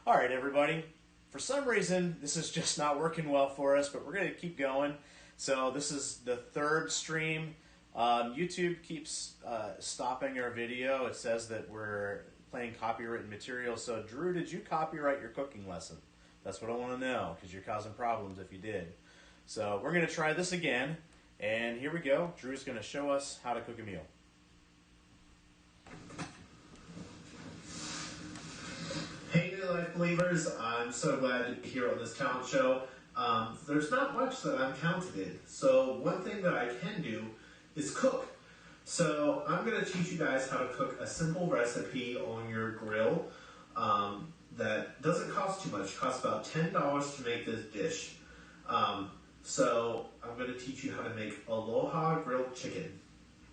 All right, everybody. For some reason, this is just not working well for us, but we're going to keep going. So this is the third stream. YouTube keeps stopping our video. It says that we're playing copywritten material. So, Drew, did you copyright your cooking lesson? That's what I want to know, because you're causing problems if you did. So we're going to try this again. And here we go. Drew's going to show us how to cook a meal. Hey, New Life Believers. I'm so glad to be here on this talent show. There's not much that I'm talented in. So one thing that I can do is cook. So I'm going to teach you guys how to cook a simple recipe on your grill that doesn't cost too much. It costs about $10 to make this dish. So I'm going to teach you how to make Aloha grilled chicken.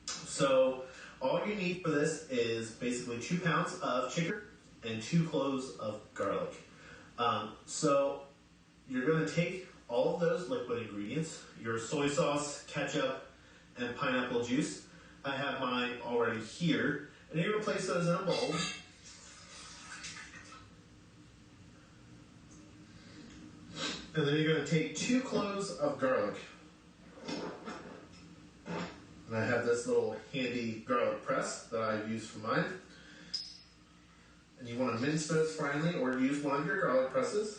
So all you need for this is basically 2 pounds of chicken and 2 cloves of garlic. So you're going to take all of those liquid ingredients, your soy sauce, ketchup, and pineapple juice. I have mine already here. And you're going to place those in a bowl. And then you're going to take 2 cloves of garlic. And I have this little handy garlic press that I use for mine. And you want to mince those finely or use one of your garlic presses.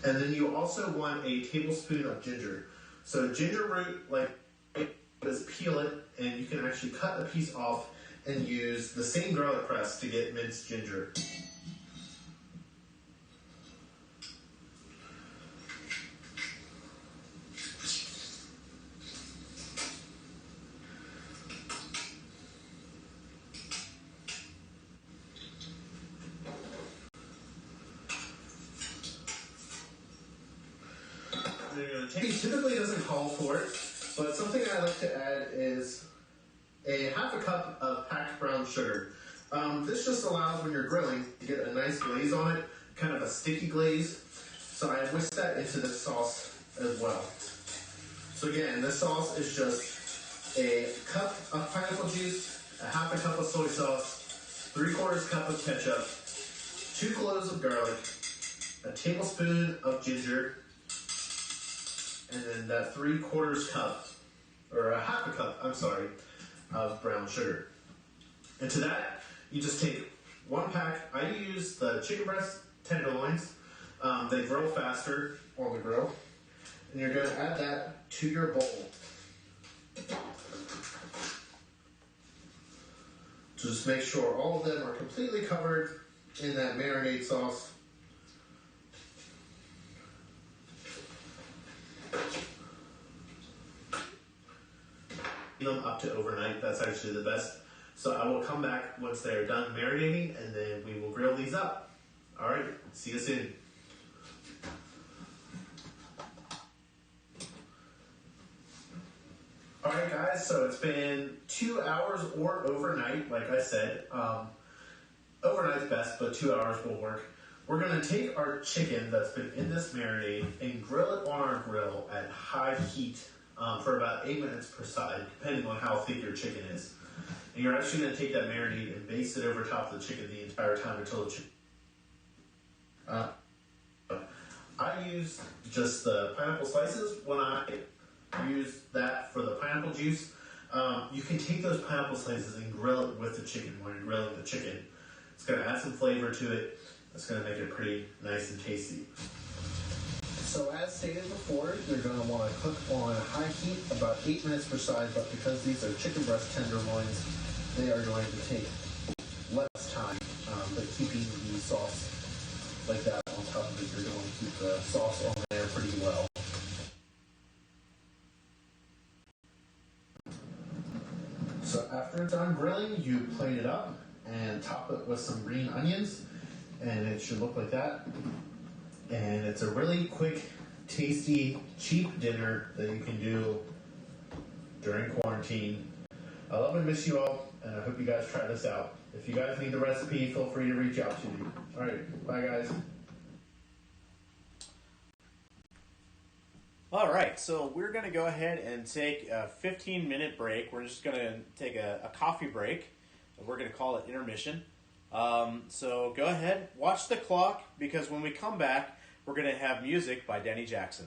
And then you also want a tablespoon of ginger. So ginger root, is peel it, and you can actually cut a piece off and use the same garlic press to get minced ginger. It typically doesn't call for it, but something I like to add is a half a cup of packed brown sugar. This just allows when you're grilling to get a nice glaze on it, kind of a sticky glaze. So I whisk that into this sauce as well. So again, this sauce is just a cup of pineapple juice, a half a cup of soy sauce, 3/4 cup of ketchup, 2 cloves of garlic, a tablespoon of ginger, and then that 3/4 cup, or a half a cup, of brown sugar. And to that, you just take 1 pack. I use the chicken breast tenderloins. They grill faster on the grill. And you're going to add that to your bowl. So just make sure all of them are completely covered in that marinade sauce. Them up to overnight. That's actually the best. So I will come back once they are done marinating, and then we will grill these up. All right, see you soon. All right, guys, so it's been 2 hours or overnight, like I said. Overnight's best, but 2 hours will work. We're going to take our chicken that's been in this marinade and grill it on our grill at high heat for about 8 minutes per side, depending on how thick your chicken is. And you're actually going to take that marinade and baste it over top of the chicken the entire time until the chicken... I use just the pineapple slices when I use that for the pineapple juice. You can take those pineapple slices and grill it with the chicken when you're grilling the chicken. It's going to add some flavor to it. That's going to make it pretty nice and tasty. So as stated before, you're going to want to cook on high heat about 8 minutes per side, but because these are chicken breast tenderloins, they are going to take less time. But keeping the sauce like that on top of it, you're going to keep the sauce on there pretty well. So after it's done grilling, you plate it up and top it with some green onions, and it should look like that. And it's a really quick, tasty, cheap dinner that you can do during quarantine. I love and miss you all, and I hope you guys try this out. If you guys need the recipe, feel free to reach out to me. All right, bye guys. All right, so we're going to go ahead and take a 15-minute break. We're just going to take a coffee break. We're going to call it intermission. So go ahead, watch the clock, because when we come back, we're going to have music by Denny Jackson.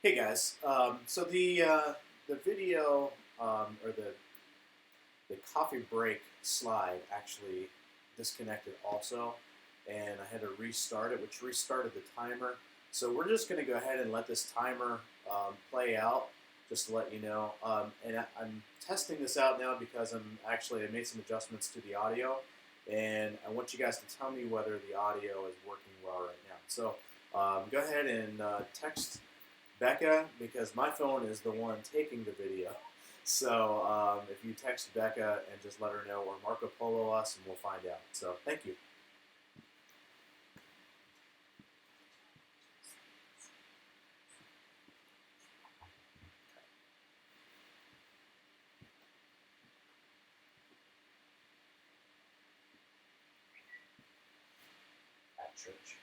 Hey guys, so the video or the coffee break slide actually disconnected also, and I had to restart it, which restarted the timer. So we're just going to go ahead and let this timer play out, just to let you know. I'm testing this out now because I made some adjustments to the audio, and I want you guys to tell me whether the audio is working well right now. So go ahead and text Becca, because my phone is the one taking the video. So if you text Becca and just let her know, or Marco Polo us, and we'll find out. So thank you. At church.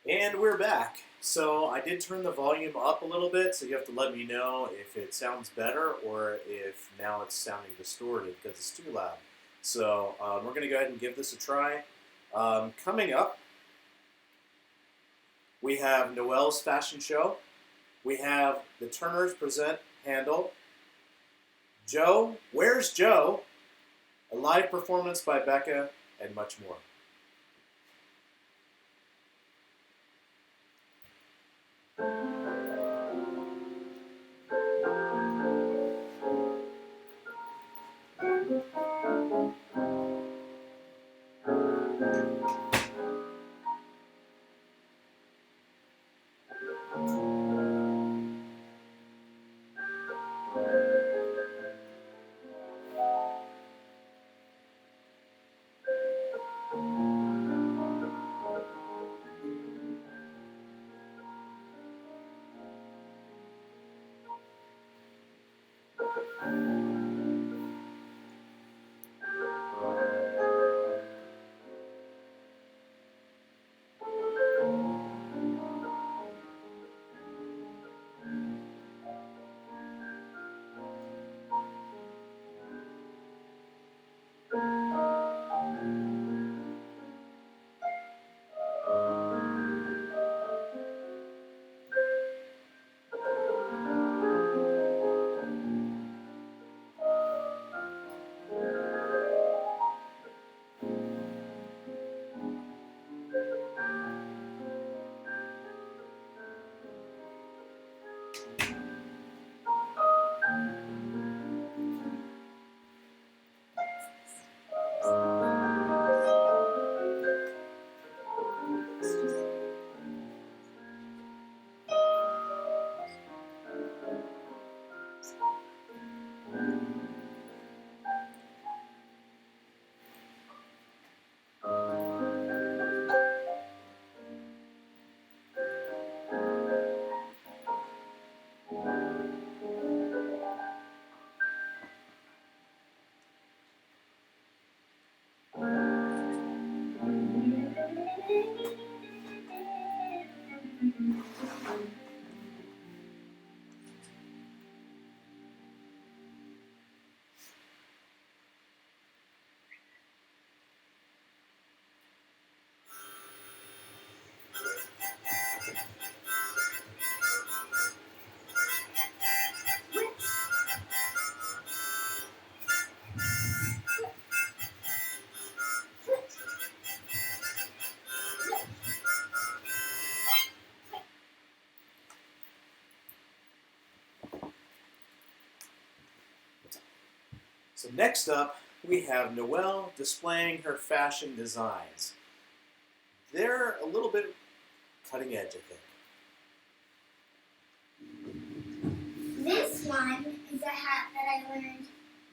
And we're back. So I did turn the volume up a little bit, so you have to let me know if it sounds better or if now it's sounding distorted because it's too loud. So we're going to go ahead and give this a try. Coming up, we have Noelle's fashion show. We have the Turners present Handel. Joe, Where's Joe? A live performance by Becca, and much more. So next up, we have Noelle displaying her fashion designs. They're a little bit cutting edge, I think. This one is a hat that I learned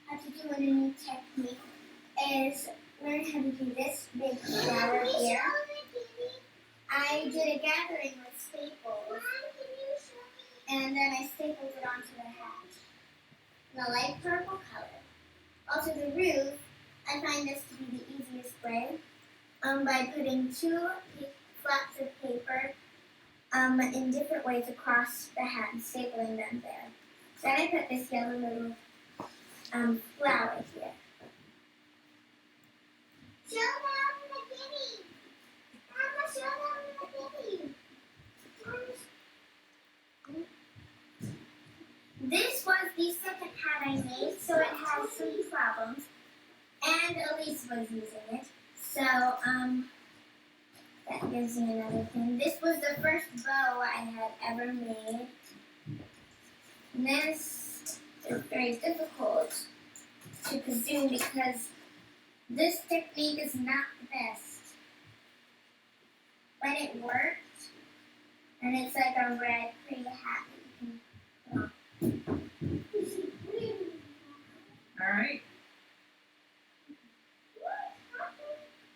how to do in a new technique. Is learn how to do this big flower here. I did a gathering with staples, and then I stapled it onto the hat in a light purple color. Also the roof, I find this to be the easiest way by putting two flaps of paper in different ways across the hat and stapling them there. Then I put this yellow little flower here. Show them the kitty! Mama, show them the kitty! This was the second hat I made, so it has some problems. And Elise was using it. So, that gives me another thing. This was the first bow I had ever made. And this is very difficult to consume because this technique is not the best. But it worked, and it's like a red pretty hat that you can put on. All right.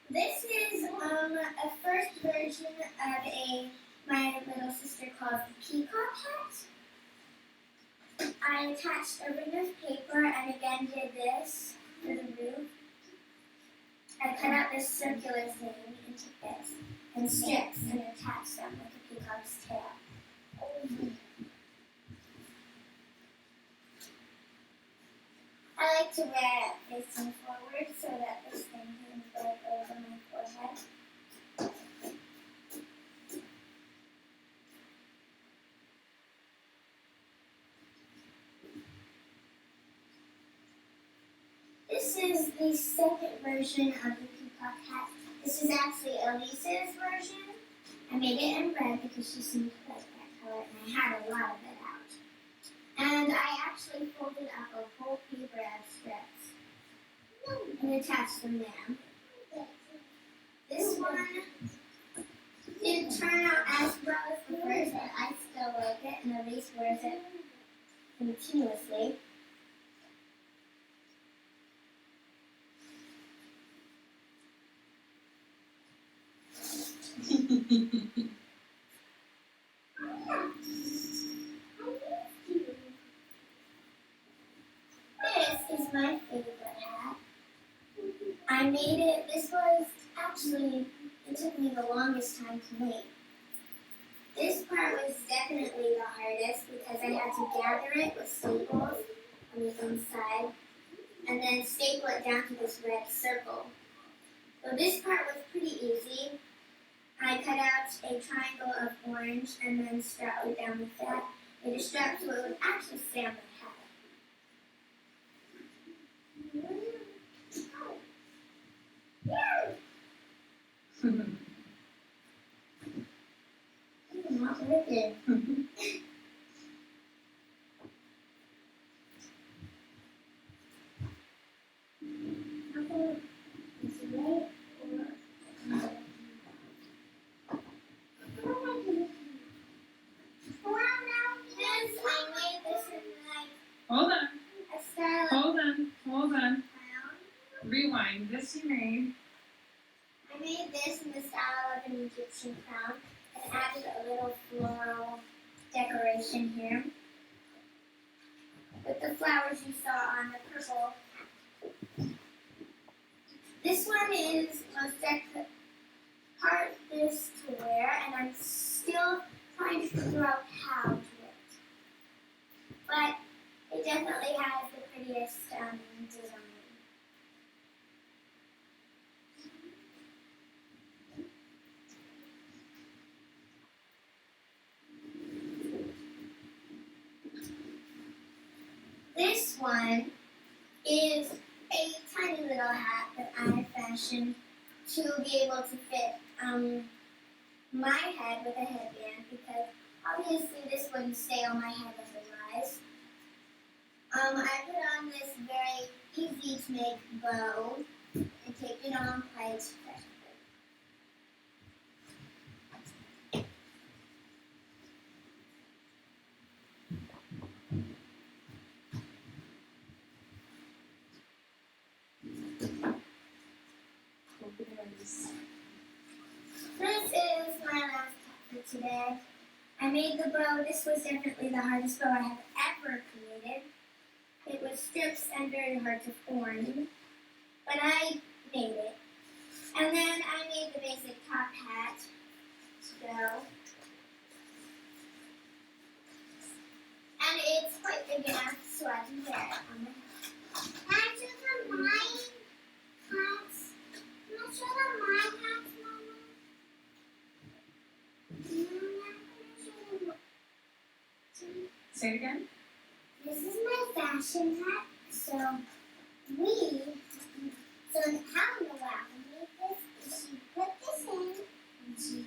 This is a first version of my little sister called the peacock hat. I attached a ring of paper and again did this for the roof. I cut out this circular thing into this, in strips and attach them like a peacock's tail. I like to wear it facing forward so that this thing can go over my forehead. This is the second version of the peacock hat. This is actually Elise's version. I made it in red because she seemed to like that color, and I had a lot of it out. And I actually folded up a whole paper of strips and attached them there. This one didn't turn out as well as the first, but I still like it, and Elise wears it continuously. This is my favorite hat. I made it, this was actually, it took me the longest time to make. This part was definitely the hardest because I had to gather it with staples on the inside and then staple it down to this red circle. So this part was pretty easy. I cut out a triangle of orange and then strapped it down with that. Made a strap so it would actually stay on the hat. Not wicked. Hold on. Rewind. This you made. I made this in the style of an Egyptian crown and added a little floral decoration here with the flowers you saw on the purple. This one is most hardest to wear, and I'm still trying to figure out how to wear it. But it definitely has the prettiest design. This one is a tiny little hat that I fashioned to be able to fit my head with a headband because obviously this wouldn't stay on my head otherwise. I put on this very easy to make bow and taped it on quite effectively. This is my last hat for today. I made the bow. This was definitely the hardest bow I have ever created. It was strips and very hard to form, but I made it. And then I made the basic top hat to go. And it's quite big enough so I can wear it on my head. Can I show them my hats? Can I show them my hats, Mama? Say it again. This is my fashion hat. So how in the wow we made this is she put this in and she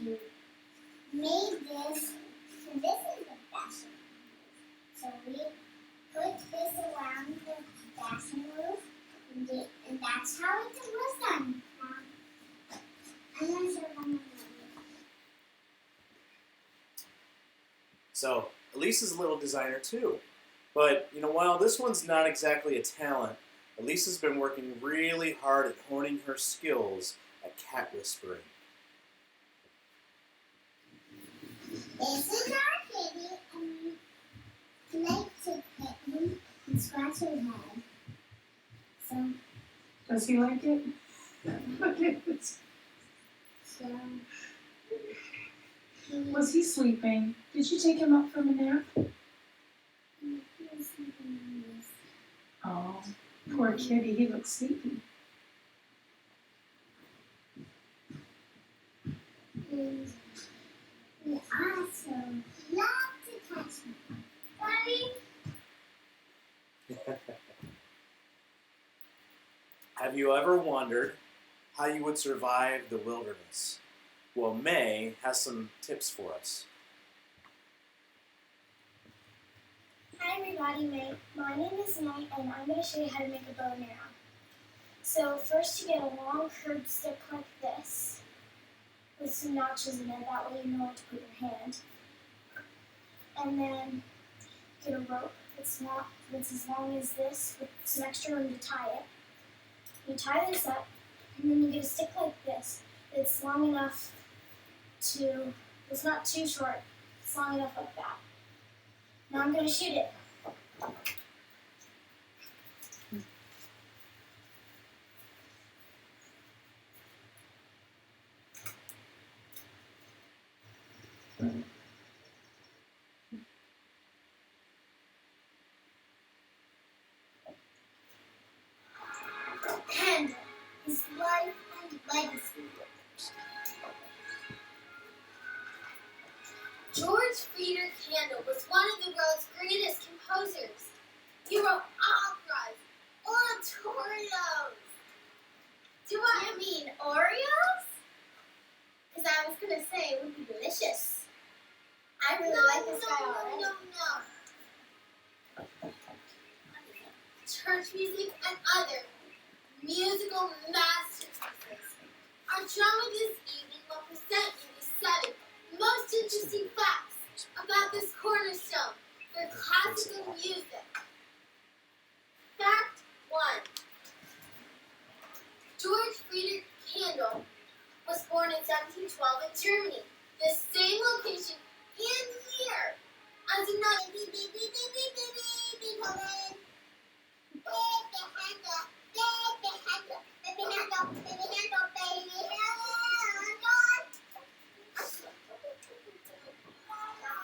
made this. So this is the fashion. So we put this around the fashion roof and that's how it was done. I'm not sure how many. So Elise's a little designer too. But, you know, while this one's not exactly a talent, Elise's been working really hard at honing her skills at cat whispering. This is our kitty, and we like to pet him and scratch his head. So, Does he like it? Okay. so Was he sleeping? Did you take him up from a nap? Oh, poor kitty. He looks sleepy. We also love to touch him. Daddy? Have you ever wondered how you would survive the wilderness? Well, May has some tips for us. Hi everybody, my name is May and I'm going to show you how to make a bow and arrow. So first you get a long curved stick like this with some notches in it, that way you know where to put your hand. And then get a rope that's as long as this with some extra room to tie it. You tie this up and then you get a stick like this. It's long enough to, it's not too short, it's long enough like that. Now I'm going to shoot it. Handle his life and legacy. George Friedrich Handel was one of the world's greatest composers. He wrote operas, oratorios. Do I mean Oreos? Because I was going to say it would be delicious. I really like this guy already. No. Church music and other musical masterpieces. Our drama this evening will present you the 7 most interesting facts about this cornerstone for classical music. Fact 1. George Friedrich Handel was born in 1712 in Germany, the same location and year as another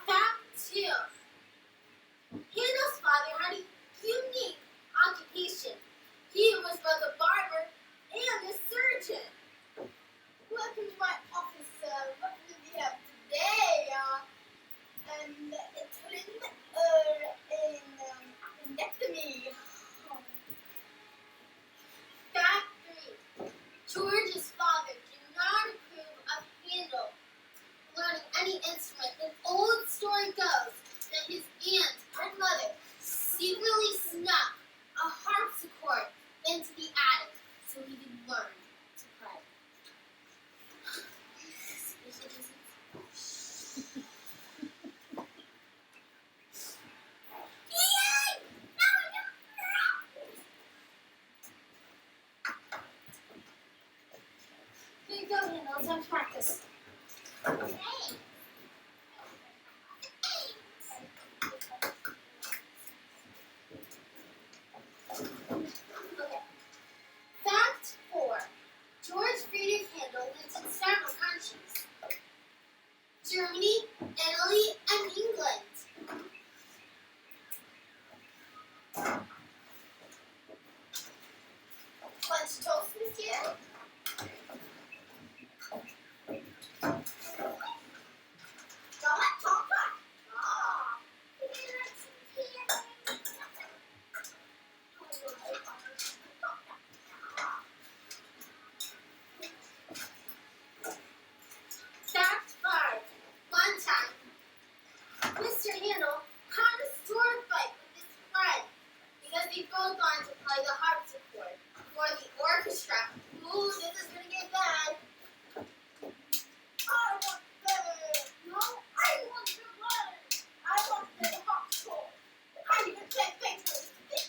Fact 2. Handel's father had a unique occupation. He was both a barber and a surgeon. Welcome to my office. What do we have today? And it's an appendectomy. Fact 3. George's father did not approve of Handel learning any instrument. An old story goes that his aunt and mother secretly snuck a harpsichord into the attic so he could learn to play. Here you go, Handel. It's time to practice. Okay. Fact 4. George Friedrich Handel lived in several countries. Germany, Italy, and England. Want to toast, monsieur? Fact 5. One time, Mr. Handel had a sword fight with his friend because they both wanted to play the harpsichord for the orchestra. Ooh, this is gonna get bad. I want better. No, I want to play. I want to play the harpsichord. I even play faithfully today.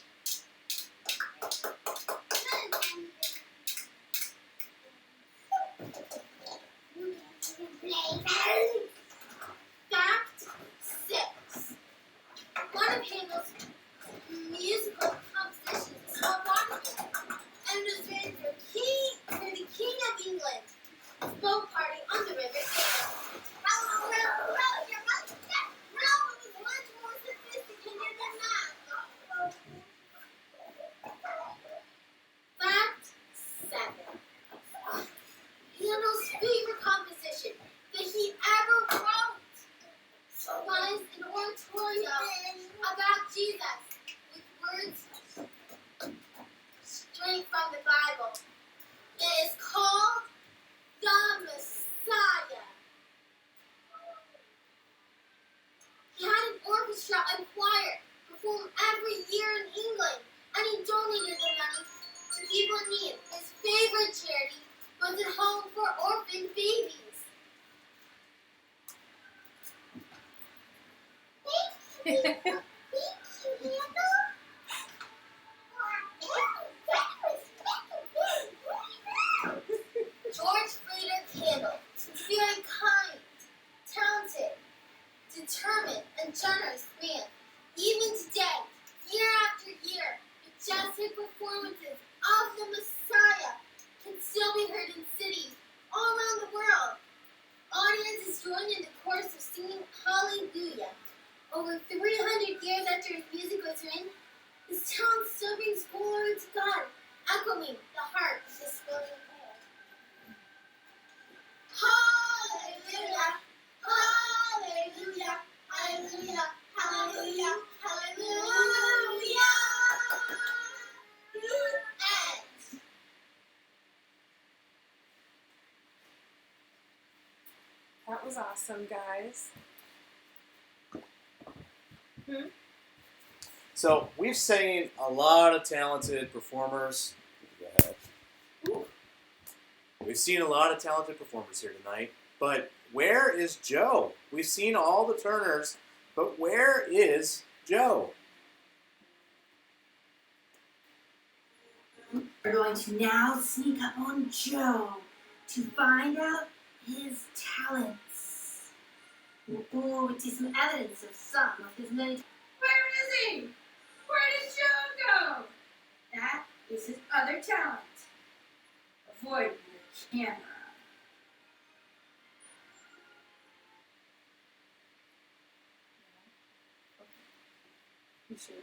Fact 6. One of Handel's musical compositions is called Waterloo, and it was written for the King of England. Boat party on the river Thames. orchestra and choir perform every year in England, and he donated the money to people in need. His favorite charity was a home for orphan babies. Thank you, Randall. George Frieder Handel was a very kind, talented, determined, and generous man. Even today, year after year, majestic performances of the Messiah can still be heard in cities all around the world. Audiences join in the chorus of singing Hallelujah. Over 300 years after his music was written, his talent still brings glory to God, echoing the heart of this building prayer. Hallelujah, hallelujah, hallelujah, hallelujah, hallelujah. End. That was awesome, guys. So we've seen a lot of talented performers. Go ahead. We've seen a lot of talented performers here tonight, but where is Joe? We've seen all the Turners, but where is Joe? We're going to now sneak up on Joe to find out his talents. We'll see some evidence of some of his many. Where is he? Where did Joe go? That is his other talent. Avoid the camera. You sure?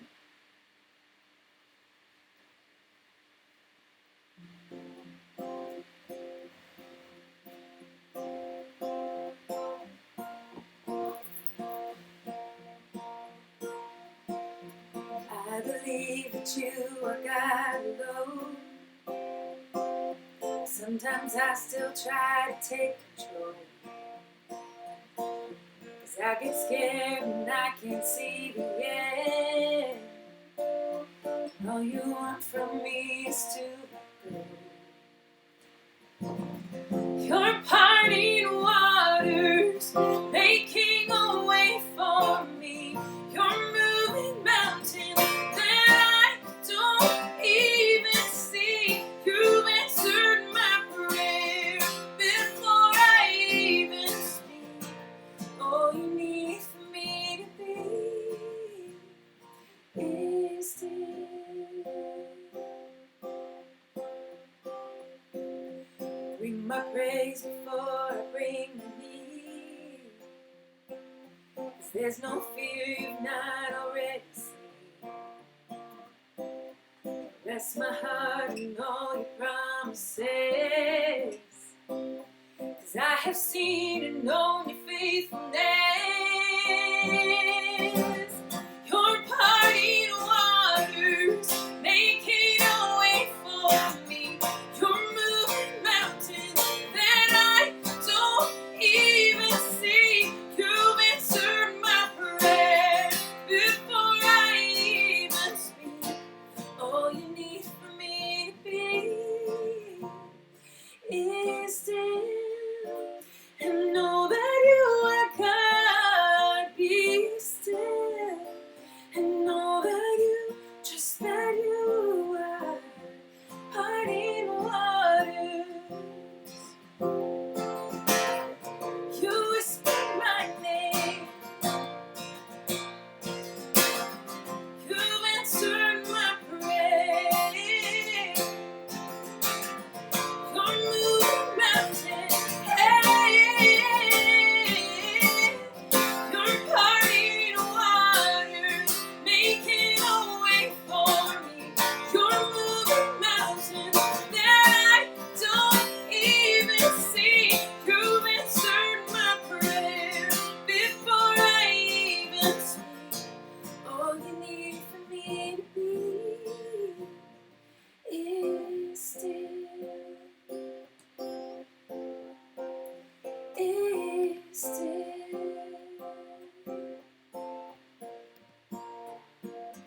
I believe that you are God alone. Sometimes I still try to take control. 'Cause I get scared when I can't see the end. All you want from me is to go. You're parting waters, making a way for me. You're moving mountains that I don't even see. You've answered my prayer before I even speak. All you need for me to be is still. Bring my praise before I bring my need. 'Cause there's no fear you've not already seen. Rest my heart in all your promises. 'Cause I have seen and known your faithfulness. You're parting waters, making a way for me. You're moving mountains that I don't even see. You've answered my prayer before I even speak. All you need for me to be is still and know that you are God.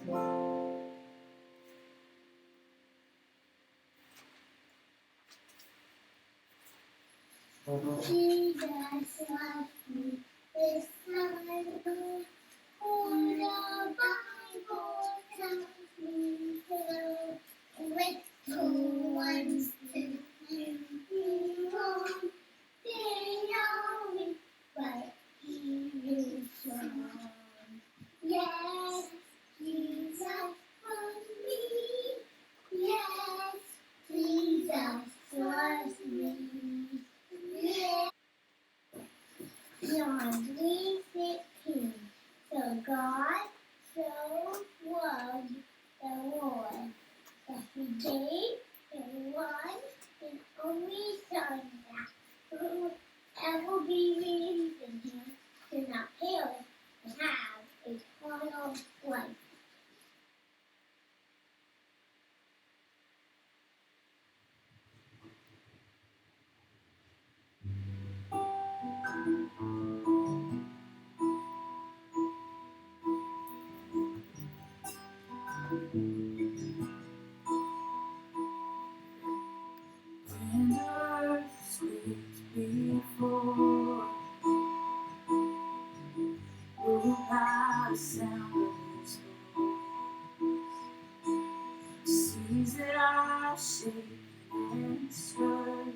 Jesus loves me. This Bible, oh, the Bible tells me so. With two ones to you wrong, they know me, but he is strong. Yes, Jesus loves me. Yes, Jesus loves me. Yes. John 3:16. So God so loved the world that he gave his one and only Son, that whoever believes in him should not perish but have eternal life. When earth sleeps before, moved by the sound of his voice, seas that I shake and stir,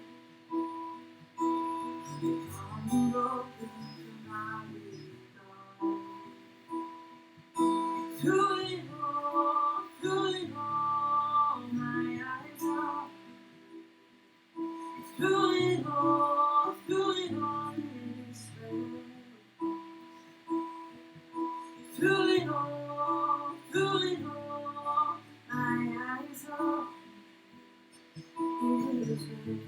come broken from my weak arms. Through it all, my eyes are. Through it all, it is well. Through it all, my eyes are. It is well with me.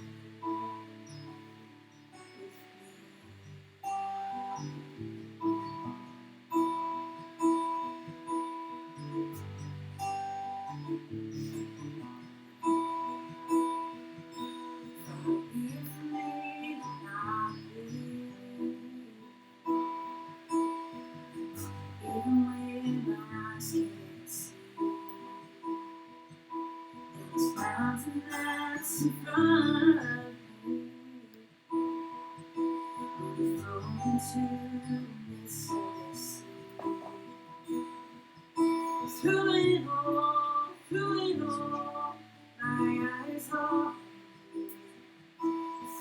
If me not believe, even when my eyes can't see, there's mountain that's in front of me. Thrown into the midst of the sea. Through it all, my eyes are.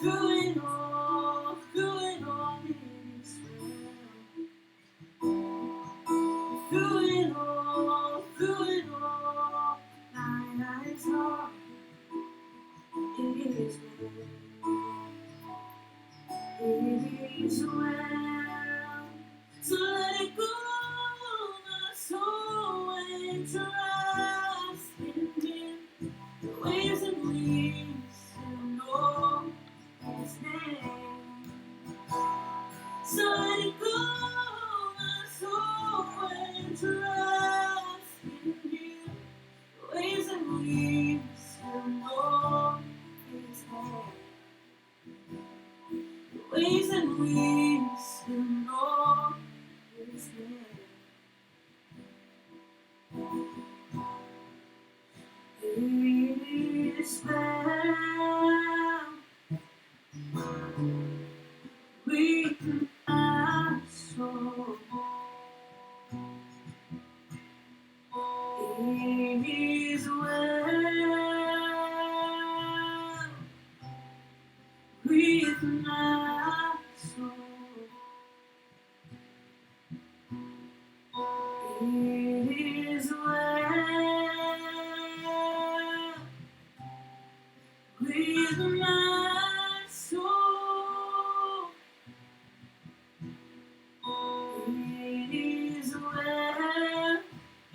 Through it all, it is well. Through it all, my eyes are. It is well. It is well. So let it go, my soul, and trust in Him. The waves and winds and know His name. So let it go, my soul, and trust in Him. The waves and winds and know His name. The waves and winds and know His name. It is well with my soul. It is well with my soul. It is well with my soul. It is well.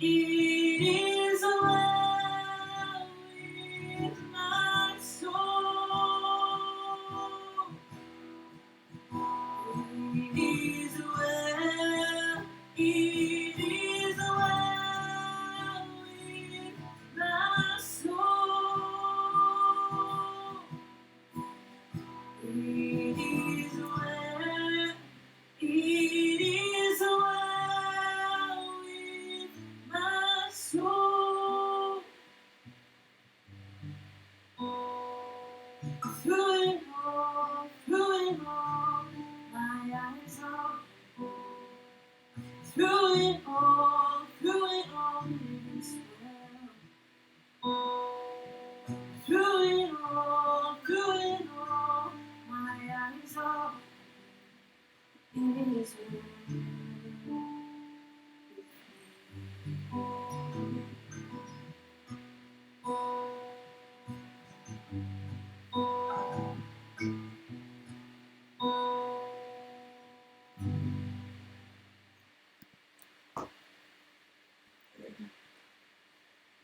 It is well with my soul. It is well. It is well.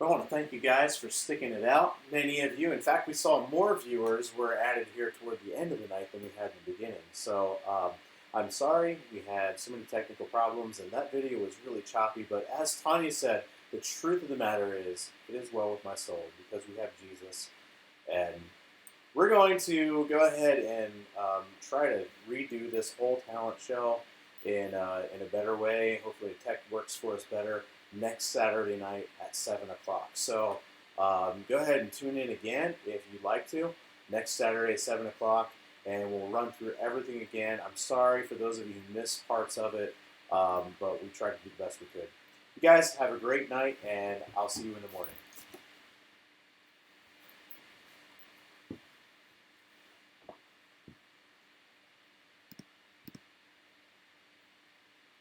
I want to thank you guys for sticking it out. Many of you, in fact, we saw more viewers were added here toward the end of the night than we had in the beginning. So I'm sorry we had so many technical problems, and that video was really choppy. But as Tanya said, the truth of the matter is, it is well with my soul because we have Jesus. And we're going to go ahead and try to redo this whole talent show in a better way. Hopefully tech works for us better next Saturday night at 7 o'clock. So go ahead and tune in again if you'd like to. Next Saturday at 7 o'clock, and we'll run through everything again. I'm sorry for those of you who missed parts of it, but we tried to do the best we could. You guys have a great night, and I'll see you in the morning.